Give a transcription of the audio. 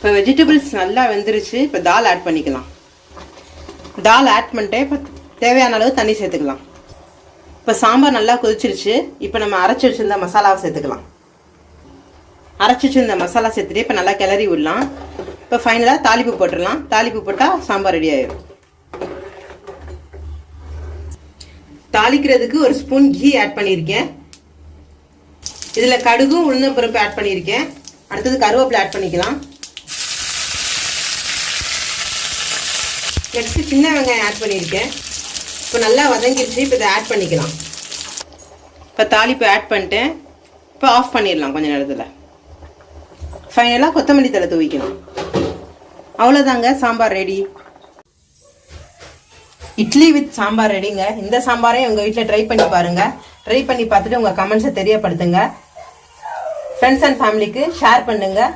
இப்போ வெஜிடபிள்ஸ் நல்லா வெந்துருச்சு. இப்போ தால் ஆட் பண்ணிக்கலாம். தால் ஆட் பண்ணிட்டு இப்போ தேவையான அளவு தண்ணி சேர்த்துக்கலாம். இப்போ சாம்பார் நல்லா கொதிச்சிருச்சு. இப்போ நம்ம அரைச்சி வச்சுருந்த மசாலாவை சேர்த்துக்கலாம். அரைச்சி வச்சுருந்த மசாலா சேர்த்துட்டு இப்போ நல்லா கிளறி விடலாம். இப்போ ஃபைனலாக தாளிப்பு போட்டுடலாம். தாளிப்பு போட்டால் சாம்பார் ரெடி ஆயிடும். தாளிக்கிறதுக்கு ஒரு ஸ்பூன் கீ ஆட் பண்ணியிருக்கேன். இதில் கடுகும் உளுந்தம் பருப்பு ஆட் பண்ணியிருக்கேன். அடுத்தது கருவேப்பிலை ஆட் பண்ணிக்கலாம். நெக்ஸ்ட்டு சின்ன வெங்காயம் ஆட் பண்ணியிருக்கேன். இப்போ நல்லா வதங்கிடுச்சு. இப்போ இதை ஆட் பண்ணிக்கலாம். இப்போ தாளிப்பு ஆட் பண்ணிட்டேன். இப்போ ஆஃப் பண்ணிடலாம் கொஞ்சம் நேரத்தில். ஃபைனலாக கொத்தமல்லி தழை தூவிக்கலாம். அவ்வளோதாங்க, சாம்பார் ரெடி. இட்லி வித் சாம்பார் ரெடிங்க. இந்த சாம்பாரை உங்கள் வீட்டில் ட்ரை பண்ணி பாருங்கள். ட்ரை பண்ணி பார்த்துட்டு உங்கள் கமெண்ட்ஸை தெரியப்படுத்துங்க. ஃப்ரெண்ட்ஸ் அண்ட் ஃபேமிலிக்கு ஷேர் பண்ணுங்கள்.